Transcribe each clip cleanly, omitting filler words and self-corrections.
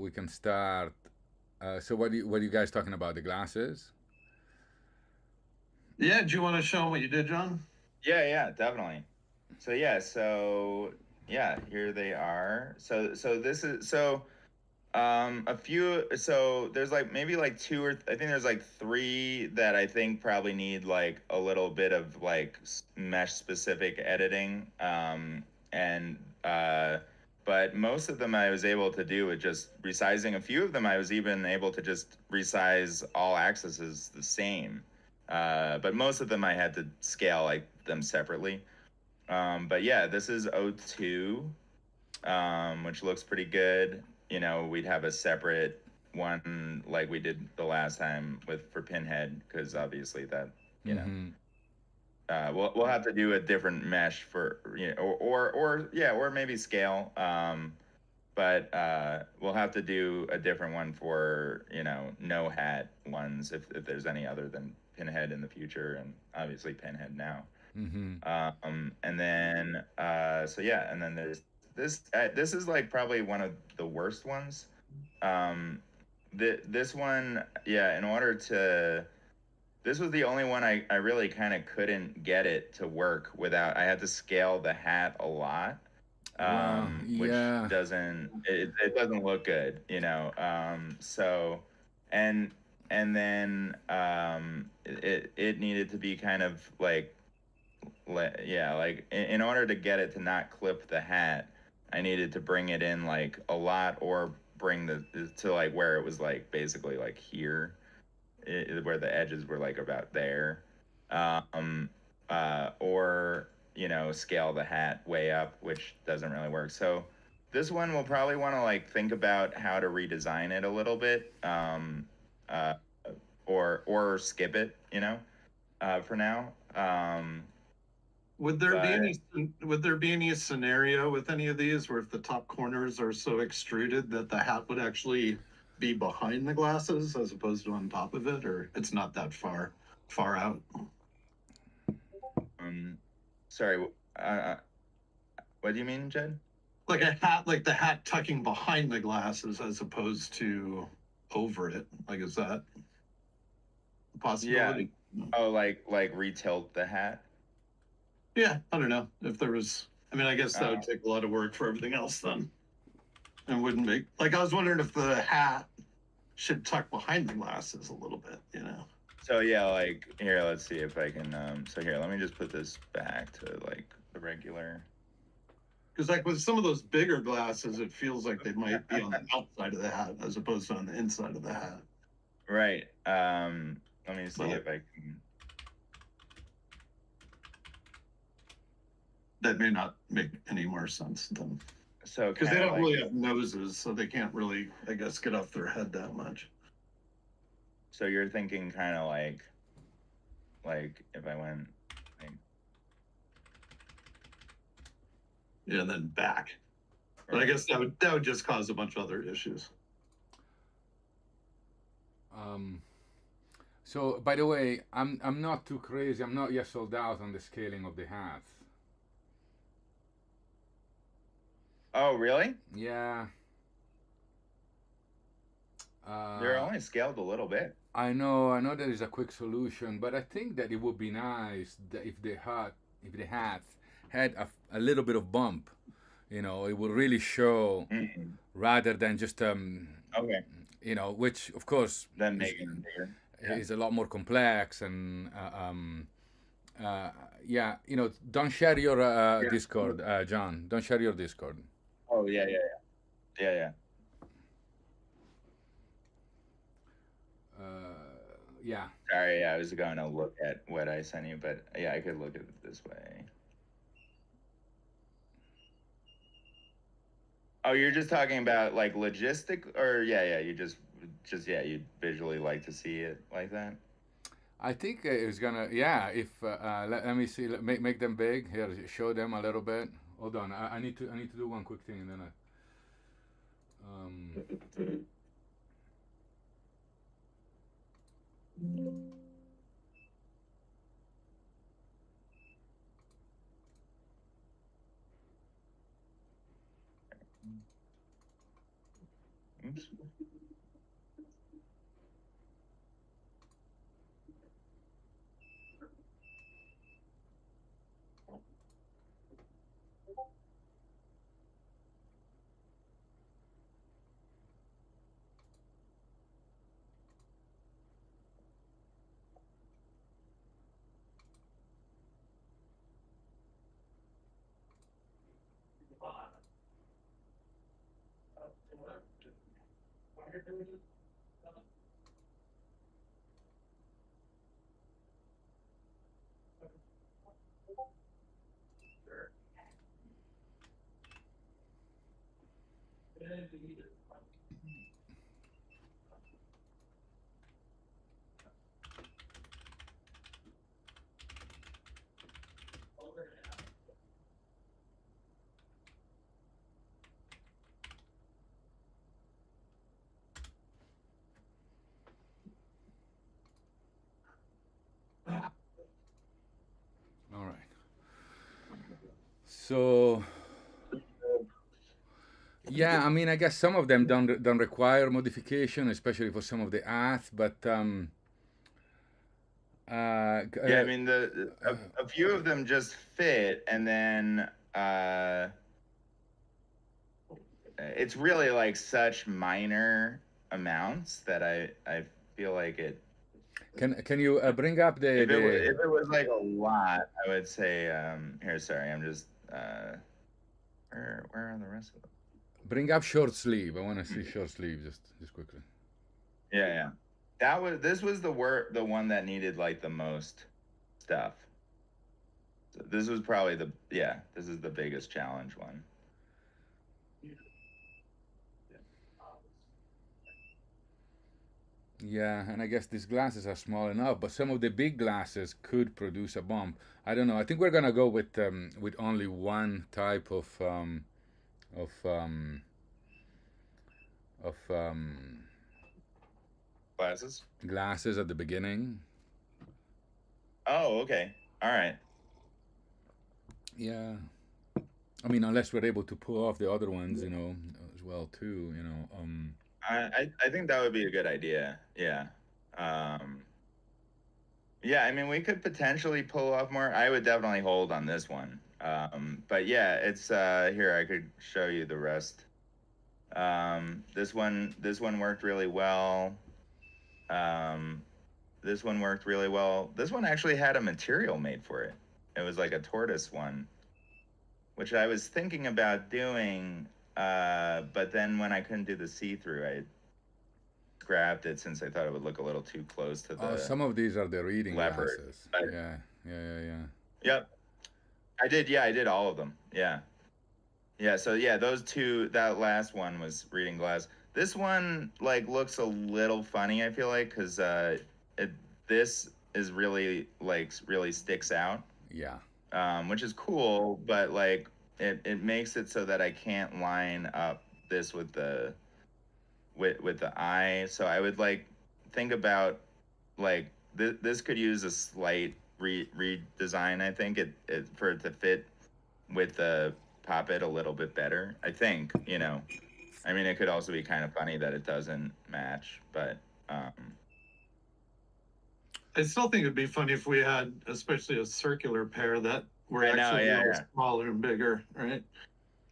we can start. So what are you guys talking about? The glasses? Yeah, do you want to show them what you did, John? Yeah, definitely. So here they are. So this is so a few so there's like maybe like two or I think there's like three that I think probably need like a little bit of like mesh specific editing. And But most of them I was able to do with just resizing. A few of them I was even able to just resize all axes the same. But most of them I had to scale like them separately. But yeah, this is O2, which looks pretty good. You know, we'd have a separate one like we did the last time with for Pinhead, because obviously that, you know, Mm-hmm. we'll have to do a different mesh for, you know, or yeah, or maybe scale. But we'll have to do a different one for, you know, no hat ones, if there's any other than Pinhead in the future, and obviously Pinhead now. Mm-hmm. And then so yeah, and then there's this. This is like probably one of the worst ones. Um, this one, yeah. In order to, this was the only one I really kind of couldn't get it to work without. I had to scale the hat a lot, Well, which yeah. it doesn't look good, you know. And and then it needed to be kind of like yeah, like in order to get it to not clip the hat, I needed to bring it in like a lot, or bring the to like where it was like basically like here, where the edges were like about there. um or you know, scale the hat way up, which doesn't really work. So this one we'll probably want to like think about how to redesign it a little bit, uh or skip it, you know, for now. Would there be But any scenario with any of these where if the top corners are so extruded that the hat would actually be behind the glasses as opposed to on top of it, or it's not that far out? um sorry, uh what do you mean, Jed? Like a hat, like the hat tucking behind the glasses as opposed to over it. Like, is that a Yeah. possibility? Oh, like retilt the hat. Yeah, I don't know if there was. I mean, I guess that would uh take a lot of work for everything else then, and wouldn't make. Like, I was wondering if the hat should tuck behind the glasses a little bit. You know, so yeah, like here, let's see if I can so here, let me just put this back to like the regular. because like with some of those bigger glasses, it feels like they might be on the outside of the hat as opposed to on the inside of the hat. Right. Let me see But if I can. that may not make any more sense than So because they kind of don't like, really have noses, so they can't really, I guess, get off their head that much. so you're thinking kind of like if I went like, Yeah, and then back. But I right. guess that would just cause a bunch of other issues. Um, so by the way, I'm not too crazy. I'm not yet sold out on the scaling of the hats. Oh, really? Yeah. They're Uh, only scaled a little bit. I know there is a quick solution, but I think that it would be nice that if the hats had a little bit of bump, you know, it would really show Mm. rather than just Okay. you know, which of course Then making them bigger. Yeah. is a lot more complex and yeah, you know, don't share your Yeah. Discord, John. Don't share your Discord. Oh yeah. Yeah. Sorry, I was going to look at what I sent you, but yeah, I could look at it this way. Oh, you're just talking about like logistic, or yeah, you just yeah, you'd visually like to see it like that. I think it's gonna, yeah. If let me see, make them big here. Show them a little bit. Hold on, I need to do one quick thing, and then um, Hmm? All right. So yeah, I mean, I guess some of them don't require modification, especially for some of the ads. But Yeah, I mean a few of them just fit, and then it's really like such minor amounts that I feel like it. can you bring up If the it was like a lot, I would say here. Sorry, I'm just where are the rest of them? bring up short sleeve? I want to see short sleeve just quickly. Yeah, yeah. This was the one that needed like the most stuff. So this was probably this is the biggest challenge one. Yeah, and I guess these glasses are small enough, but some of the big glasses could produce a bump. I don't know. I think we're gonna go with only one type of um, of Glasses. glasses at the beginning. Oh, okay. All right. Yeah. I mean, unless we're able to pull off the other ones, as well too. I think that would be a good idea. Yeah. Um, yeah, I mean, we could potentially pull off more. I would definitely hold on this one. But yeah, it's here. I could show you the rest. This one worked really well. Um, this one worked really well. This one actually had a material made for it. It was like a tortoise one, which I was thinking about doing. But then when I couldn't do the see-through, I scrapped it since I thought it would look a little too close to Oh, the some of these are the reading leopard. glasses. But Yeah, yeah. yep, I did. Yeah, I did all of them. Yeah, yeah. So yeah, those two. That last one was reading glass. This one like looks a little funny. I feel like because this is really like really sticks out. Yeah. Which is cool, but like it makes it so that I can't line up this with the with the eye. So I would like think about like this could use a slight redesign. I think it for it to fit with the Poppet a little bit better. I think I mean it could also be kind of funny that it doesn't match, but I still think it'd be funny if we had, especially a circular pair that were I know, actually a little yeah. smaller and bigger, right?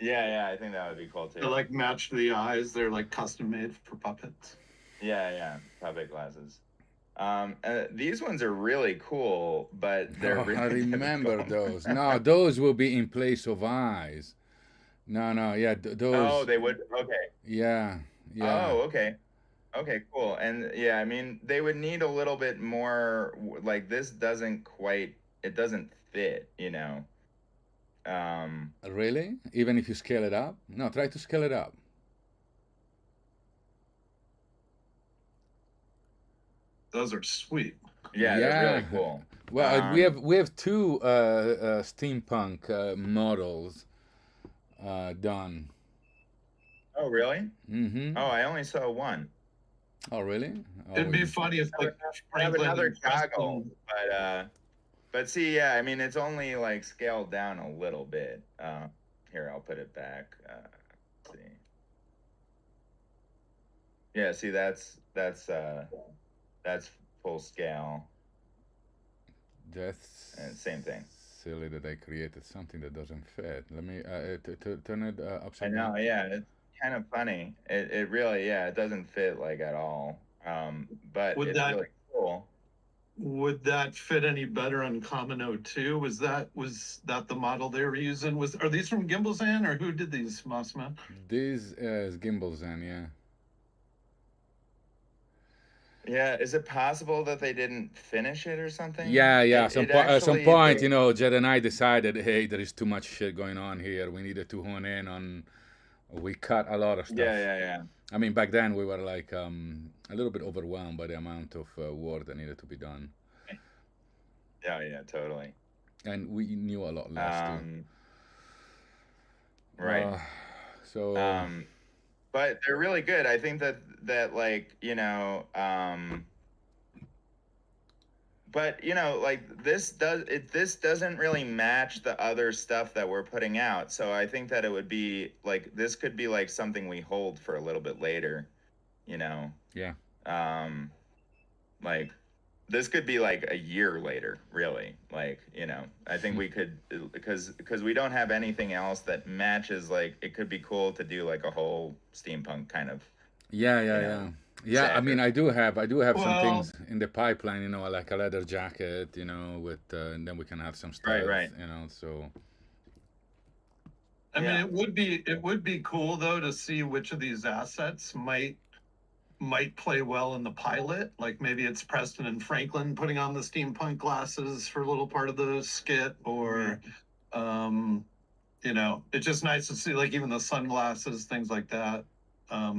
Yeah, I think that would be cool too. They like match the eyes. They're like custom made for puppets. Yeah, Puppet glasses. These ones are really cool, but they're Oh, really I remember difficult. those. No, those will be in place of eyes. No, yeah, Oh, those. they would. Okay. Yeah, yeah. Oh, okay. Okay, cool. And yeah, I mean, they would need a little bit more. Like this doesn't quite. It doesn't fit. Um. Really? Even if you scale it up? No, try to scale it up. Those are sweet. Yeah, they're really cool. Well, we have two steampunk models done. Oh, really? Mm-hmm. Oh, I only saw one. Oh, really? Oh, It'd be funny if like I have Franklin another and Preston- goggle, but see, yeah, I mean, it's only like scaled down a little bit. Here, I'll put it back. Let's see. Yeah, see, that's full scale, and That's same thing. silly that I created something that doesn't fit. Let me turn it I upside know, down. yeah, it's kind of funny. It really, yeah, it doesn't fit like at all. But Would it's that really cool. would that fit any better on Common O2? Was that the model they were using? Are these from Gimbalzan or who did these, Massimo? This is gimbals, and yeah. Yeah, is it possible that they didn't finish it or something? Yeah, yeah. It At some actually point, they Jed and I decided, hey, there is too much shit going on here. We needed to hone in on. We cut a lot of yeah, stuff. yeah, yeah. I mean, back then we were like a little bit overwhelmed by the amount of work that needed to be done, Yeah, yeah, totally. and we knew a lot less too. Um, right. Uh, so Um, but they're really good. I think that like, but like this doesn't really match the other stuff that we're putting out. So I think that it would be like this could be like something we hold for a little bit later, you know. yeah, Um like this could be like a year later, really. Like, I think we could, because we don't have anything else that matches. Like, it could be cool to do like a whole steampunk kind of, yeah, you yeah, know, yeah, yeah. I mean, saga. I do have some Well, things in the pipeline. Like a leather jacket. With and then we can have some Right, studs. right. So I mean, Yeah. it would be cool though to see which of these assets might play well in the pilot. Like maybe it's Preston and Franklin putting on the steampunk glasses for a little part of the skit, or it's just nice to see like even the sunglasses, things like that.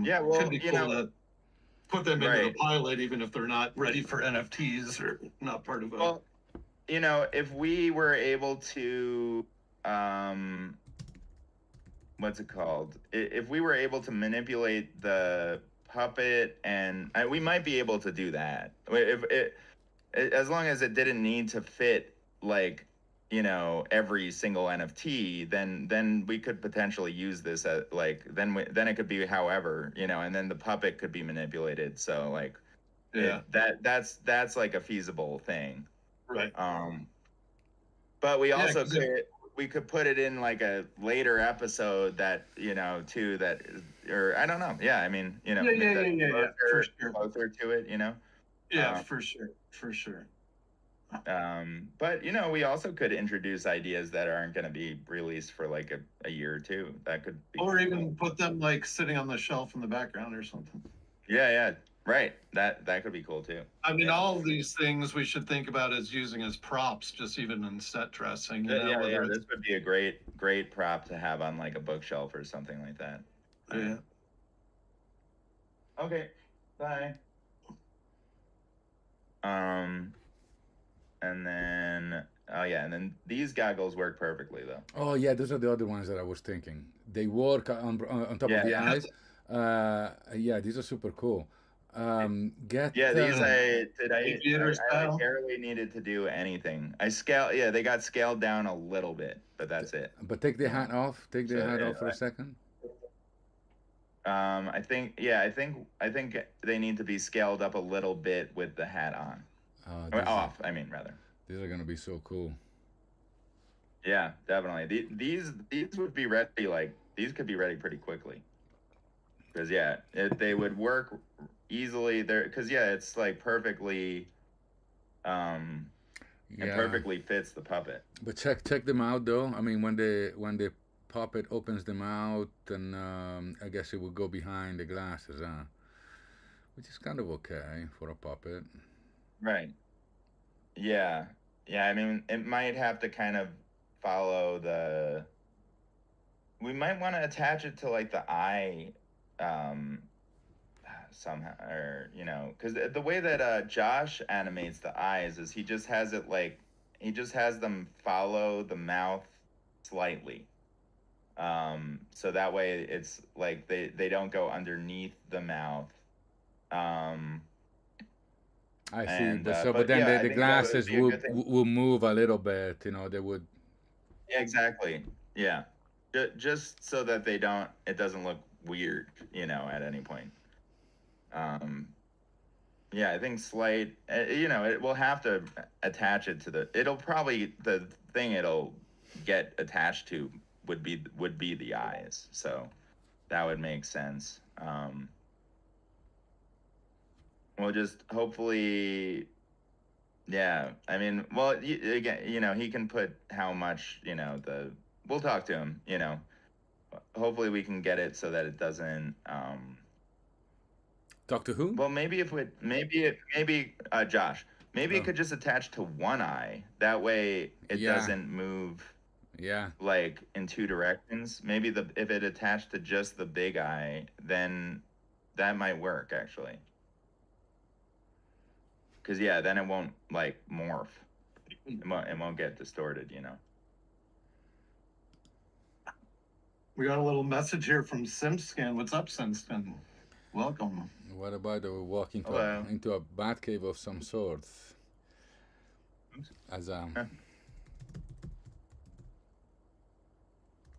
Yeah. Could Well, be cool to put them into the right. pilot, even if they're not ready for NFTs or not part of a. Well, if we were able to, um, what's it called? If we were able to manipulate the puppet, and we might be able to do that. If it, as long as it didn't need to fit like every single NFT, then we could potentially use this as like then it could be however, and then the puppet could be manipulated. So like Yeah, that's like a feasible thing. right. um but we Yeah, also 'cause could put it in like a later episode that too, that is, or I don't know, yeah, I mean, yeah, yeah, yeah, that's yeah, yeah, for sure. closer to it, Yeah, um for sure, for sure. But we also could introduce ideas that aren't going to be released for like a year or two. That could be Or pretty even cool. put them like sitting on the shelf in the background or something. Yeah, yeah, right. That could be cool too. I mean, Yeah, all of these things we should think about as using as props, just even in set dressing, yeah, whether yeah. it's, This would be a great prop to have on like a bookshelf or something like that. All right. yeah. Okay. Bye. Um, and then oh yeah, and then these goggles work perfectly though. oh yeah, those are the other ones that I was thinking. They work on top of Yeah, the yeah. Yeah, eyes. Yeah, these are super cool. Get Yeah, these yeah. Aviator I like style. barely needed to do anything. Yeah, they got scaled down a little bit, but that's it. but take the hat off. Take So the hat off for a second. I think, yeah, I think they need to be scaled up a little bit with the hat on. Or These off, I mean, rather. these are gonna be so cool. Yeah, definitely. These would be ready, like these could be ready pretty quickly. Because yeah, they would work easily there, because yeah, it's like perfectly um and Yeah, perfectly fits the puppet. but check them out though. I mean, when the puppet opens them out, and I guess it will go behind the glasses, which is kind of okay for a puppet. Right. Yeah. Yeah, I mean, it might have to kind of follow the we might want to attach it to like the eye, um somehow, or because the way that Josh animates the eyes is he just has them follow the mouth slightly. So that way it's like they don't go underneath the mouth. Um I see, and but but then yeah, the I think that would glasses be a will good thing. will move a little bit. They would. Yeah, exactly. Yeah. Just so that it doesn't look weird, at any point. Yeah, I think slight. You know, it will have to attach it to the. It'll probably the thing it'll get attached to would be the eyes. So that would make sense. We'll just hopefully. Yeah, I mean, well, again, you know, he can put how much, you know, the. We'll talk to him. You know, hopefully we can get it so that it doesn't. Talk to who? Well, maybe Josh, maybe it Oh, could just attach to one eye. That way it yeah, doesn't move yeah. like in two directions. Maybe the if it attached to just the big eye, then that might work actually. Cause yeah, then it won't like morph. It won't get distorted, you know. We got a little message here from Simskin. What's up, Simskin? Welcome. What about walk Hello. into a bat cave of some sort? As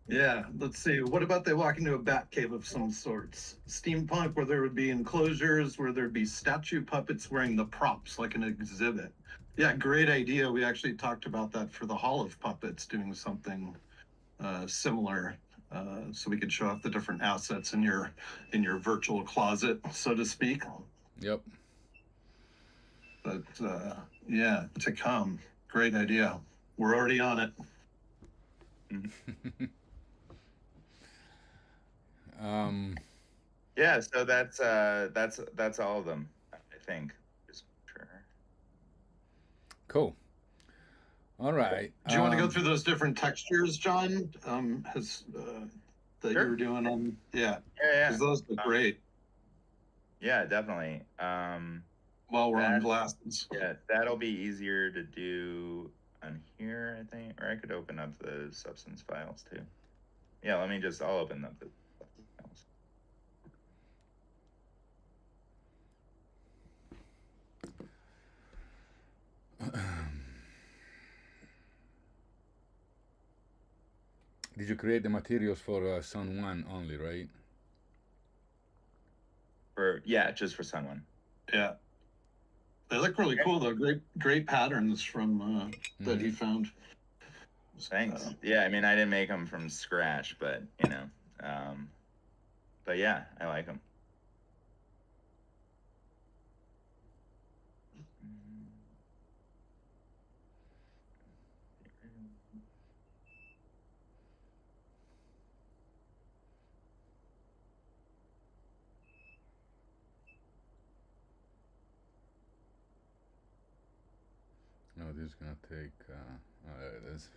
Yeah, let's see. What about they walk into a bat cave of some sorts? Steampunk, where there would be enclosures, where there'd be statue puppets wearing the props like an exhibit. Yeah, great idea. We actually talked about that for the Hall of Puppets, doing something similar, so we could show off the different assets in your virtual closet, so to speak. Yep. But yeah, to come. Great idea. We're already on it. Yeah, so that's all of them, I think. Just sure. Cool. All right. Do you want to go through those different textures, John? That Sure. you were doing on, yeah, Yeah, because those look great yeah, definitely. while we're on glasses. Yeah, that'll be easier to do on here, I think. Or I could open up the substance files too. Yeah, I'll open up the substance files. Did you create the materials for Sun 1 only, right? Yeah, just for someone. Yeah, they look really cool though. Great patterns from that he found. Thanks. Yeah, I mean, I didn't make them from scratch, but you know, but yeah, I like them. No, this is gonna take. There it is.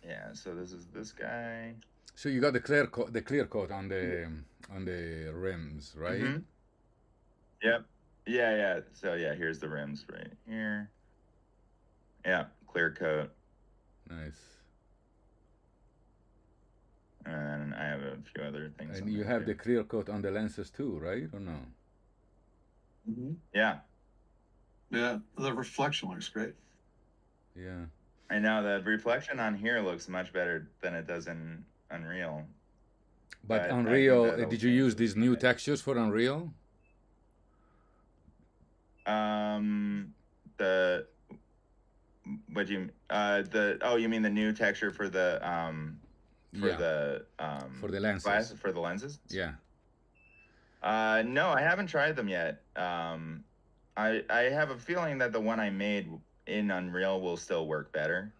Yeah, so this is this guy. So you got the clear coat on the rims, right? Mm-hmm. Yep. Yeah. So yeah, here's the rims right here. Yeah, clear coat. Nice. And I have a few other things. And you have the clear coat on the lenses too, right? Or no? Mm-hmm. Yeah. Yeah, the reflection looks great. Yeah. I know the reflection on here looks much better than it does in Unreal. But Unreal, did you use these new textures for Unreal? The what do you you mean the new texture for the for the lenses. Glasses, for the lenses? Yeah. No, I haven't tried them yet. I have a feeling that the one I made in Unreal will still work better.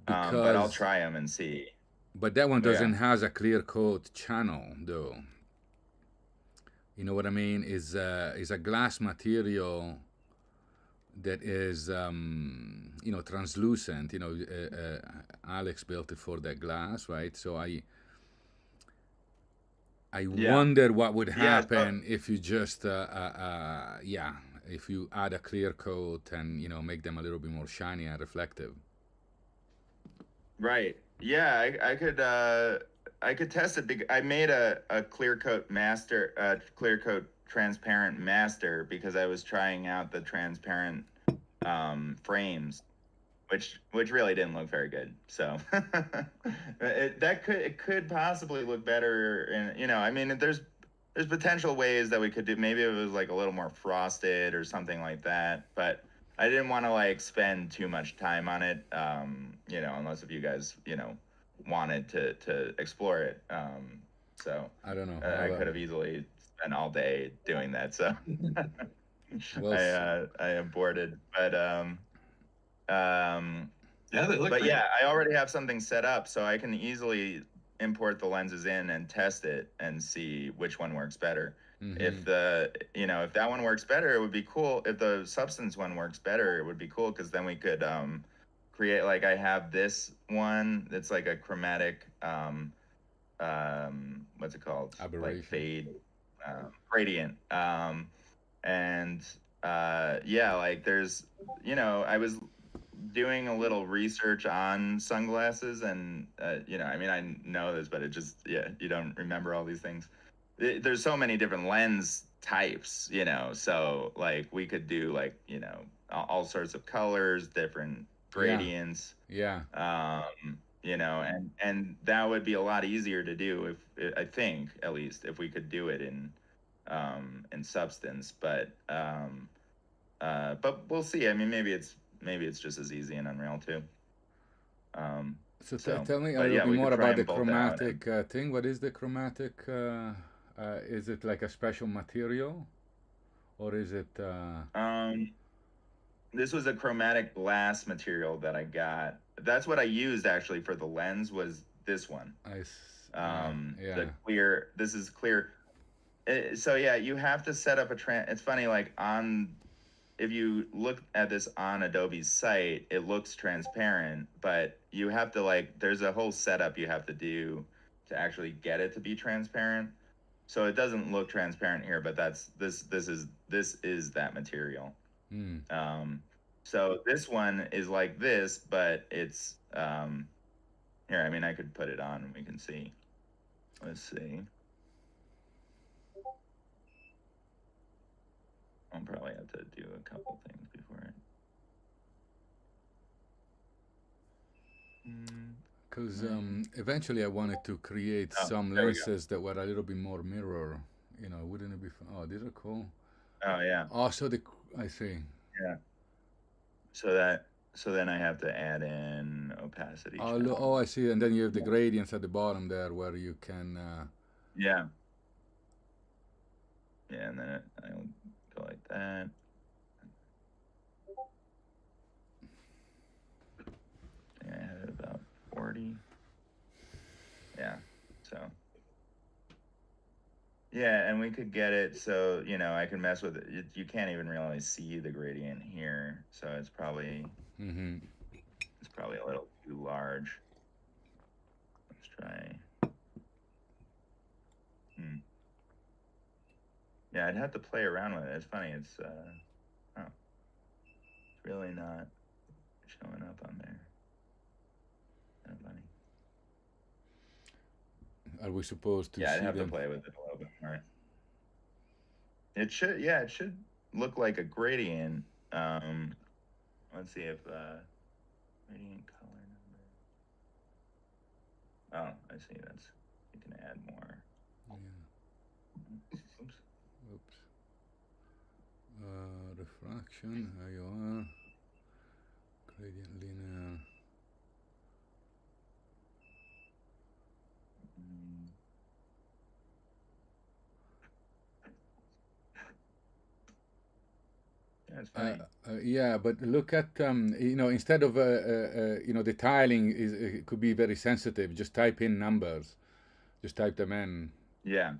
But I'll try them and see. But that one doesn't has a clear coat channel though. You know what I mean? Is a glass material that is translucent. You know, Alex built it for that glass, right? So I wonder what would happen if you just if you add a clear coat and make them a little bit more shiny and reflective. Right. Yeah, I could test it. I made a clear coat master, clear coat transparent master because I was trying out the transparent frames, which really didn't look very good. So it could possibly look better. And I mean, there's there's potential ways that we could do. Maybe it was like a little more frosted or something like that. But I didn't want to like spend too much time on it. You know, unless if you guys, you know, wanted to explore it. So I don't know. I could have easily spent all day doing that. So Well, I aborted. But Yeah, they look but great. yeah, I already have something set up, so I can easily import the lenses in and test it and see which one works better. If the, you know, if that one works better, it would be cool. If the substance one works better, it would be cool because then we could create, like, I have this one that's like a chromatic what's it called? Like aberration. fade gradient. And yeah, like there's, you know, I was doing a little research on sunglasses, and you know, I mean, I know this, but it just, yeah, you don't remember all these things. There's so many different lens types, you know, so like we could do, like, you know, all sorts of colors, different Yeah. gradients, Yeah. you know, and that would be a lot easier to do if, I think, at least if we could do it in substance. But we'll see. I mean, maybe it's just as easy in Unreal too. So So, tell me a but little yeah, bit we could more try about the them both out. chromatic thing. What is the chromatic? Is it like a special material, or is it? This was a chromatic glass material that I got. That's what I used actually for the lens, was this one. Yeah. The clear. This is clear. So yeah, you have to set up it's funny, like, if you look at this on Adobe's site, it looks transparent, but you have to, like, there's a whole setup you have to do to actually get it to be transparent. So it doesn't look transparent here, but this is that material. So this one is like this, but it's here, I mean, I could put it on and we can see. Let's see. I'll probably have to do a couple things before it. Because eventually I wanted to create some there we go. lenses that were a little bit more mirror. You know, wouldn't it be fun? Oh, these are cool. Oh yeah. Oh, so I see. Yeah. So then I have to add in opacity. Oh, I see. And then you have the gradients at the bottom there where you can. Yeah. Yeah, and then I'll go like that. I had it about 40. Yeah. So. Yeah, and we could get it so, you know, I can mess with it. You can't even really see the gradient here, so it's probably a little too large. Let's try. Yeah, I'd have to play around with it. It's funny. It's really not showing up on there. Kind of funny. Are we supposed to? Yeah, I'd see have them? to play with it a little bit more. It should, yeah, it should look like a gradient. Let's see if gradient color number. Oh, I see. That's, you can add more. Yeah. Oops. Refraction. There you are. Gradient linear. That's funny. Yeah, but look at you know, instead of you know, the tiling is it could be very sensitive. Just type in numbers, just type them in. Yeah.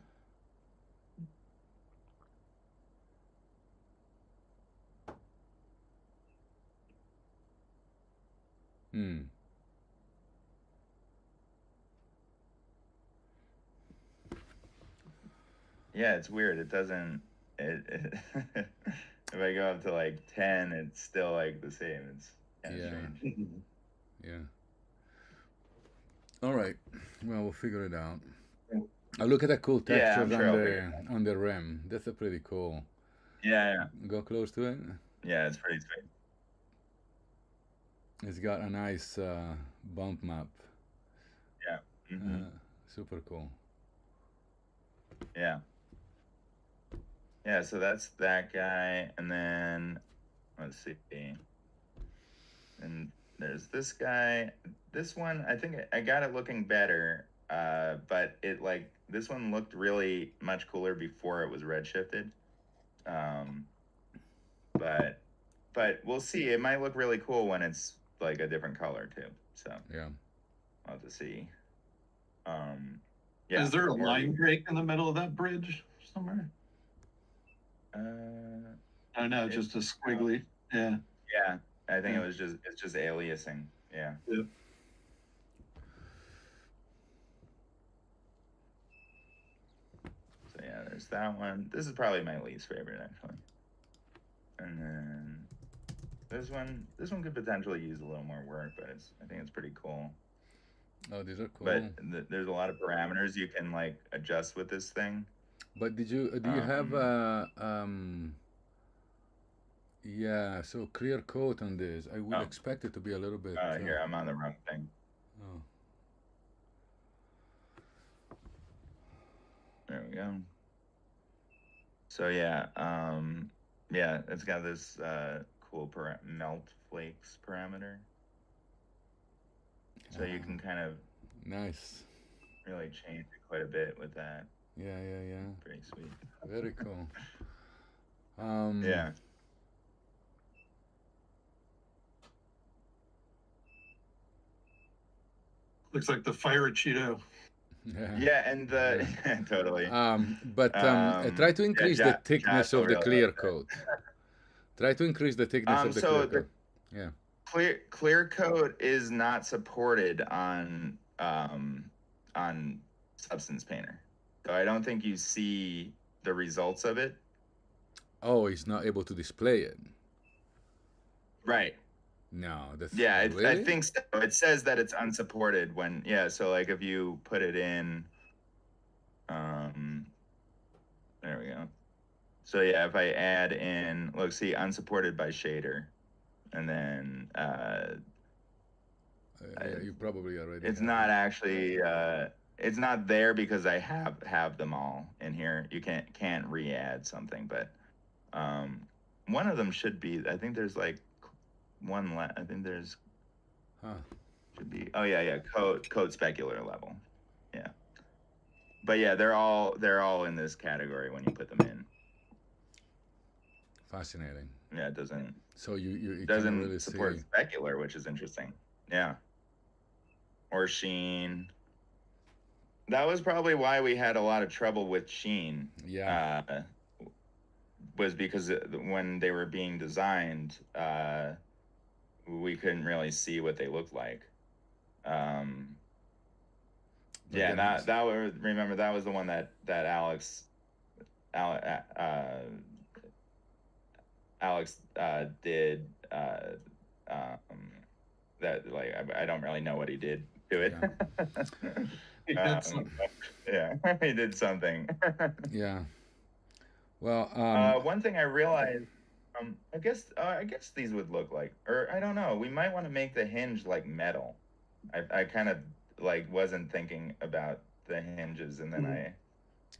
Yeah, it's weird. It doesn't. If I go up to like 10, it's still like the same. It's kind of strange. Yeah. All right. Well, we'll figure it out. Look at the cool Yeah, textures I'm sure I'll figure it out. on the rim. That's a pretty cool. Yeah. Go close to it. Yeah, it's pretty sweet. It's got a nice bump map. Yeah. Super cool. Yeah. yeah, so that's that guy, and then let's see, and there's this guy. This one, I think I got it looking better, but it like this one looked really much cooler before it was redshifted. Um, but we'll see. It might look really cool when it's like a different color too. So Yeah. I'll have to see. Yeah. Is there a or- line break in the middle of that bridge somewhere? I know, It's- just a squiggly. Yeah. Yeah, I think Yeah. it's just aliasing. Yeah. Yep. So yeah, there's that one. This is probably my least favorite actually. And then this one could potentially use a little more work, but I think it's pretty cool. Oh, these are cool. But there's a lot of parameters you can like adjust with this thing. But do you have yeah, so clear coat on this. I would expect it to be a little bit Here, I'm on the wrong thing. oh. There we go. So yeah, yeah, it's got this cool melt flakes parameter. So you can kind of Nice. really change it quite a bit with that. Yeah, yeah, yeah. Pretty sweet. Very cool. Yeah. Looks like the fire Cheeto. Yeah. Yeah, and the totally. But try to increase the thickness of the really clear like that. coat. Try to increase the thickness of the so clear coat. Yeah. Clear coat is not supported on Substance Painter, so I don't think you see the results of it. Oh, he's not able to display it. Right. No, that's Yeah, really? I think so. It says that it's unsupported when so like if you put it in there we go. So yeah, if I add in look, see, unsupported by shader, and then yeah, you probably already it's have not it. actually it's not there because I have them all in here. You can't re-add something, but one of them should be, I think there's like one I think there's should be, oh yeah, code specular level. Yeah. But yeah, they're all in this category when you put them in. Fascinating. Yeah, it doesn't So you doesn't can't really support see. specular, which is interesting. Yeah. Or sheen. That was probably why we had a lot of trouble with sheen. Yeah. Was because when they were being designed, we couldn't really see what they looked like. Yeah, that was, remember, that was the one that Alex did. That like I don't really know what he did to it. He did something. Yeah, he did something. Yeah. Well, one thing I realized, I guess these would look like, or I don't know, we might want to make the hinge like metal. I kind of like wasn't thinking about the hinges, and then I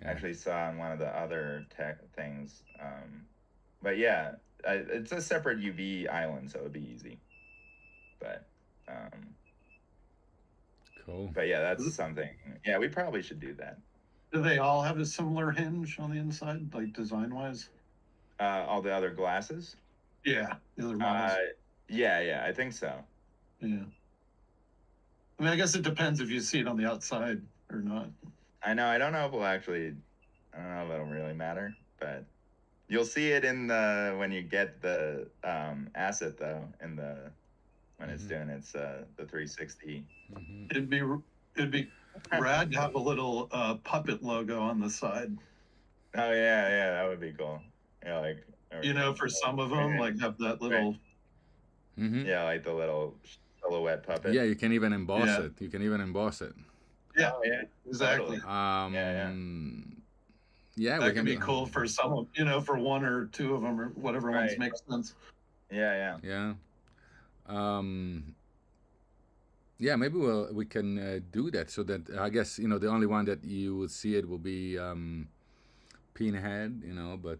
actually saw on one of the other tech things. But yeah, it's a separate UV island, so it'd be easy. But cool. But yeah, that's something. Yeah, we probably should do that. Do they all have a similar hinge on the inside, like design-wise? All the other glasses? Yeah, the other models. Yeah, I think so. Yeah. I mean, I guess it depends if you see it on the outside or not. I know. I don't know if it'll really matter, but you'll see it in the when you get the asset though, in the when it's doing its the 360. It'd be rad to have a little Puppet logo on the side. Oh yeah, that would be cool. Yeah, like for some of them, like have that little. Yeah, like the little silhouette puppet. Yeah, you can even emboss it. You can even emboss it. Yeah, exactly. Yeah, that can be cool for some, for one or two of them or whatever ones make sense. Yeah. Yeah, maybe we can do that so that I guess the only one that you would see it will be pinhead, but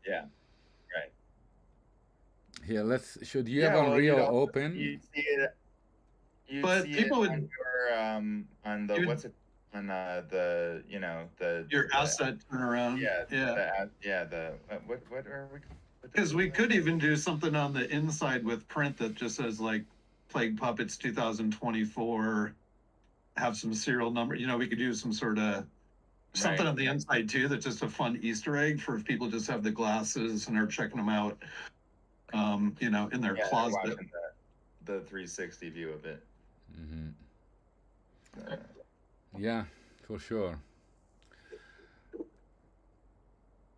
Yeah, right. here, should you have Yeah, well, you'd Unreal also open? you'd see it you'd But see it people on would your on the you would what's it on the your the asset turnaround. yeah Yeah. the what are we Because we could even do something on the inside with print that just says like Plague Puppets 2024, have some serial number. We could do some sort of something Right. on the inside too that's just a fun Easter egg for if people just have the glasses and are checking them out, in their Yeah, they're closet. watching the 360 view of it. Hmm. Uh, Yeah, for sure.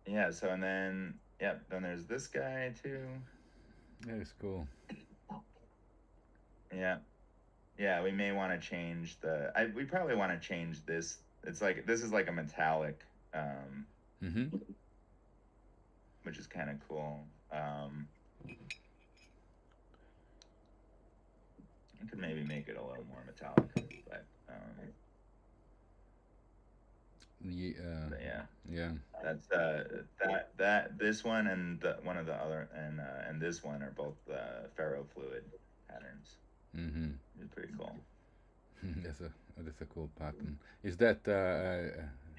yeah, so and then then there's this guy too. That is cool. Yeah. Yeah, we may want to change we probably want to change this. It's like this is like a metallic, Hmm. which is kind of cool. I could maybe make it a little more metallic, but yeah, Yeah. that's this one and one of the other and this one are both ferrofluid patterns. Hmm. It's pretty cool. That's a cool pattern. Is that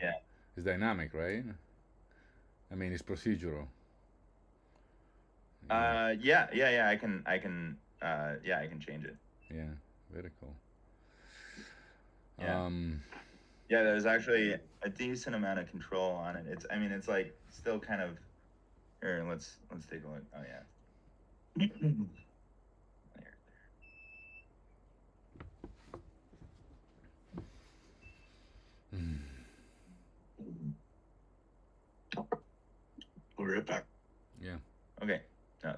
Yeah. it's dynamic, right? I mean, it's procedural. Yeah. I can change it. Yeah, very cool. Yeah. Yeah, there's actually a decent amount of control on it. It's like still kind of. Here, let's take a look. Oh yeah. There. We'll be right back. Yeah. Okay. No,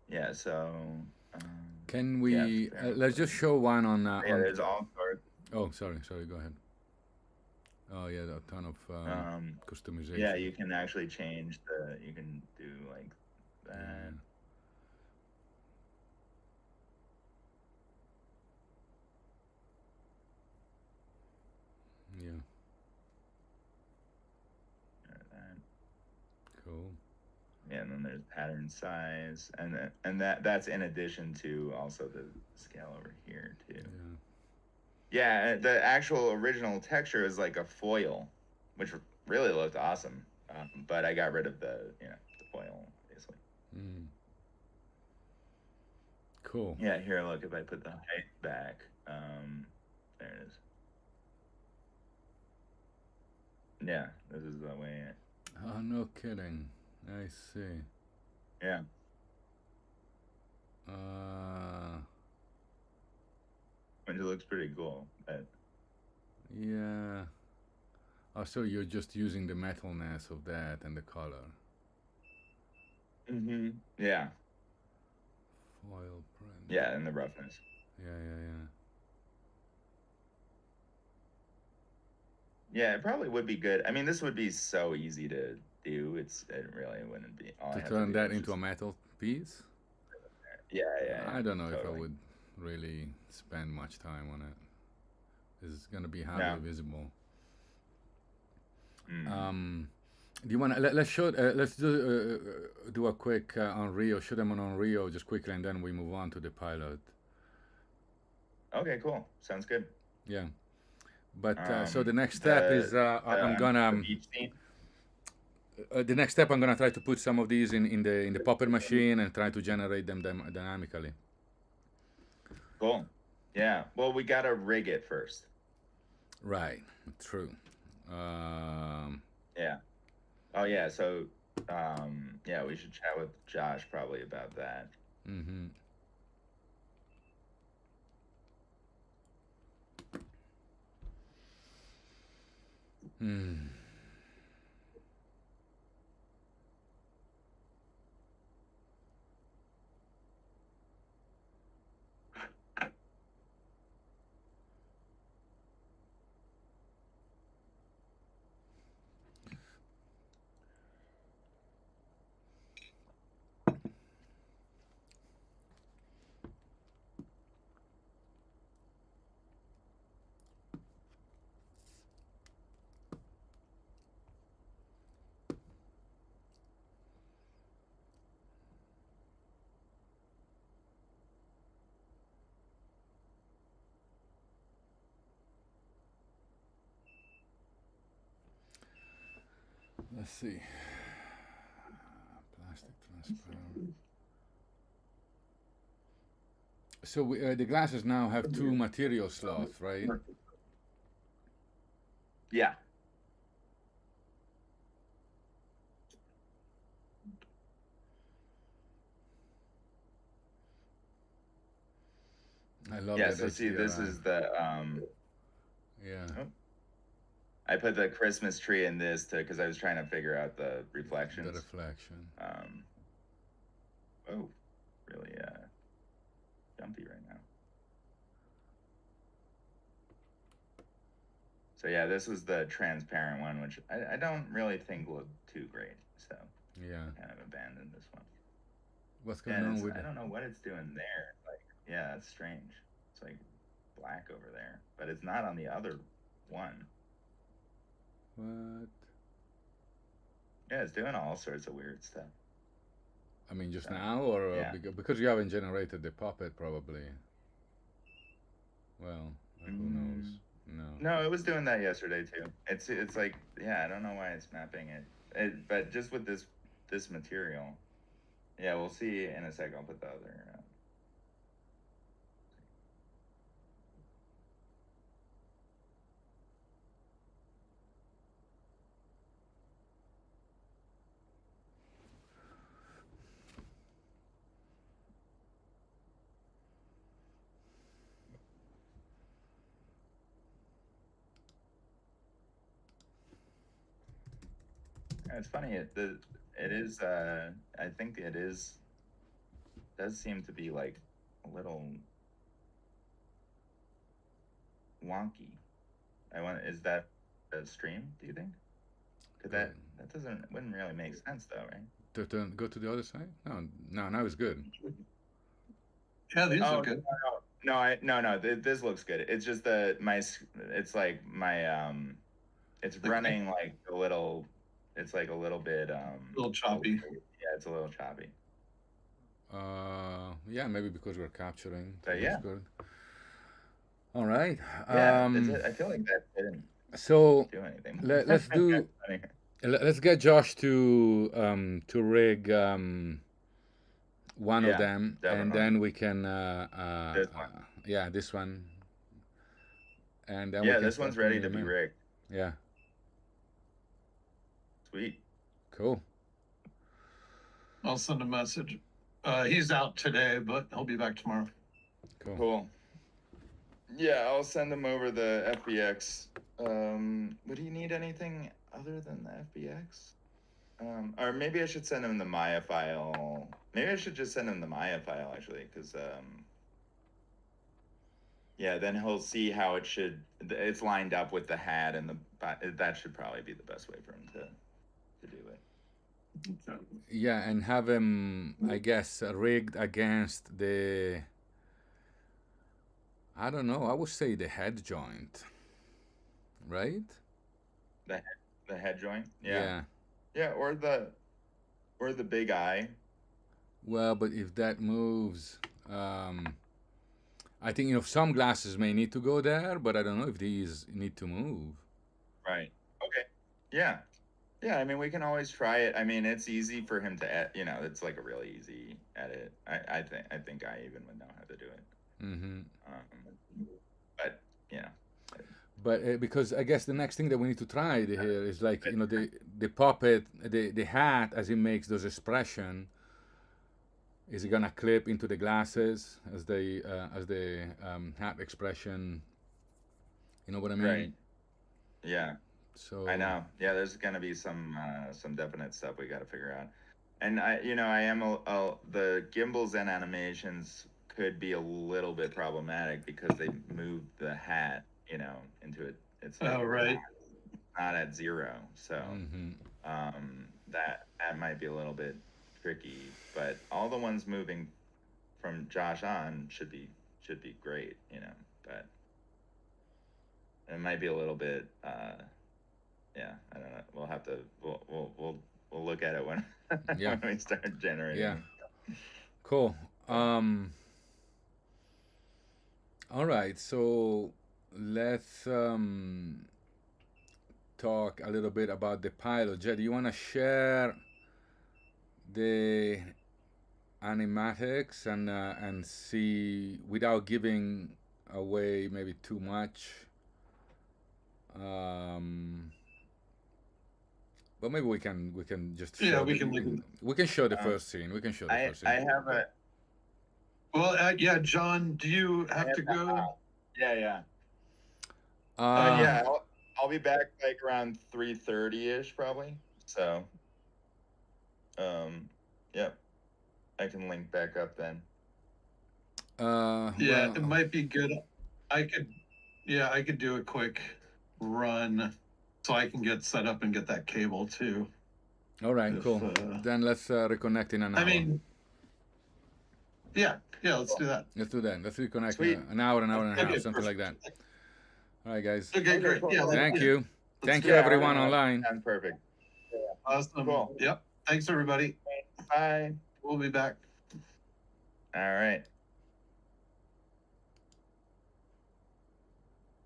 yeah. So. Can we let's just show one on? There's all sorts. Oh, sorry. Go ahead. Oh yeah, a ton of customization. Yeah, you can actually change you can do like that. Yeah. Cool. Yeah, and then there's pattern size, and that's in addition to also the scale over here too. Yeah, the actual original texture is like a foil, which really looked awesome. But I got rid of the foil basically. Cool. Yeah, here, look, if I put the height back, there it is. Yeah, this is the way. Oh, no kidding. I see. Yeah. Which looks pretty cool. But... Yeah. Oh, so you're just using the metalness of that and the color. Mm-hmm. Yeah. Foil print. Yeah, and the roughness. Yeah. Yeah, it probably would be good. I mean, this would be so easy to do. It really wouldn't be. To turn that into a metal piece? Yeah. I don't know totally. if I would really spend much time on it. It's going to be hardly visible. Do you want to let's do a quick Unreal, show them on Unreal just quickly, and then we move on to the pilot. Okay, cool. Sounds good. Yeah, but so the next step is I'm gonna the next step I'm gonna try to put some of these in the Poppet machine and try to generate them dynamically. Cool. Yeah. Well, we gotta rig it first. Right. True. Yeah. Oh yeah. So, yeah, we should chat with Josh probably about that. Mm-hmm. Let's see. Plastic transparent. So the glasses now have two material slots, right? Yeah. I love Yeah, that so see, this HDRI. is the Yeah, oh, I put the Christmas tree in this because I was trying to figure out the the reflections. reflection. Oh, really jumpy right now. So yeah, this was the transparent one, which I don't really think looked too great. So Yeah. I kind of abandoned this one. What's Yeah, going and on it's, with I it? don't know what it's doing there. Like, yeah, that's strange. It's like black over there, but it's not on the other one. What? Yeah, it's doing all sorts of weird stuff. I mean, just So, now, or yeah. because you haven't generated the puppet, probably. Well, who knows? No. No, it was doing that yesterday too. It's like, yeah, I don't know why it's mapping it, but just with this material, yeah, we'll see in a sec. I'll put the other. It's funny. It is. I think it is. Does seem to be like a little wonky. I want. Is that a stream? Do you think? Could Go, that wouldn't really make sense though, right? go to the other side? No, no, now it's good. Yeah, these Oh look good. no. This looks good. It's just it's like my it's Like running like a little. It's like a little bit a little choppy. yeah, it's a little choppy. Yeah, maybe because we're capturing. So That looks yeah, good. All right. yeah. I feel like that didn't So do anything. let's do. Let's get Josh to rig one of Yeah, them, and definitely. then we can This one. yeah, this one, and then we Yeah, can this start one's ready putting to them be in. rigged. Yeah, Sweet. cool. I'll send a message. He's out today, but he'll be back tomorrow. Cool. Yeah, I'll send him over the FBX. Would he need anything other than the FBX? Or maybe I should send him the Maya file. Maybe I should just send him the Maya file actually, because yeah, then he'll see how it's lined up with the hat and that should probably be the best way for him to do it. Yeah, and have him, I guess, rigged against the. I don't know. I would say the head joint, right? The head joint, Yeah. yeah, or the big eye. Well, but if that moves, I think some glasses may need to go there, but I don't know if these need to move. Right. Okay. Yeah. Yeah, I mean, we can always try it. I mean, it's easy for him to, it's like a really easy edit. I think I even would know how to do it. Mm-hmm. But you know, But because I guess the next thing that we need to try here is like the puppet, the hat as it makes those expression. Is it gonna clip into the glasses as the hat expression? You know what I mean? right? Yeah, So I know. Yeah, there's gonna be some definite stuff we got to figure out. And I am the gimbals and animations could be a little bit problematic because they moved the hat, into it. It's like Right. not at zero, so mm-hmm. that might be a little bit tricky. But all the ones moving from Josh on should be great, But it might be a little bit, yeah. I don't know. We'll have to we'll look at it when Yeah. when we start generating. Yeah. Cool. All right. So let's talk a little bit about the pilot. Jed, do you want to share the animatics and see without giving away maybe too much? But maybe we can just Yeah, show we can we can show the Um, first scene. We can show the I first scene. I have a Well, yeah, John, do you I have have to the go? hot. Yeah. Uh, Yeah, I'll be back like around 3:30 ish probably. So, yep, I can link back up then. Yeah, well, it might be good. I could, yeah, I could do a quick run so I can get set up and get that cable too. all right, If, cool. Then let's reconnect in an hour. I mean, yeah, let's do that. Let's do that. Let's reconnect Sweet. an hour and a half, Okay, something like that. perfect. All right, guys. Okay, great. cool. Yeah, Thank you. Thank do you, it. everyone online. Sounds perfect. Awesome. Cool. Yep. Thanks, everybody. Bye. We'll be back. All right.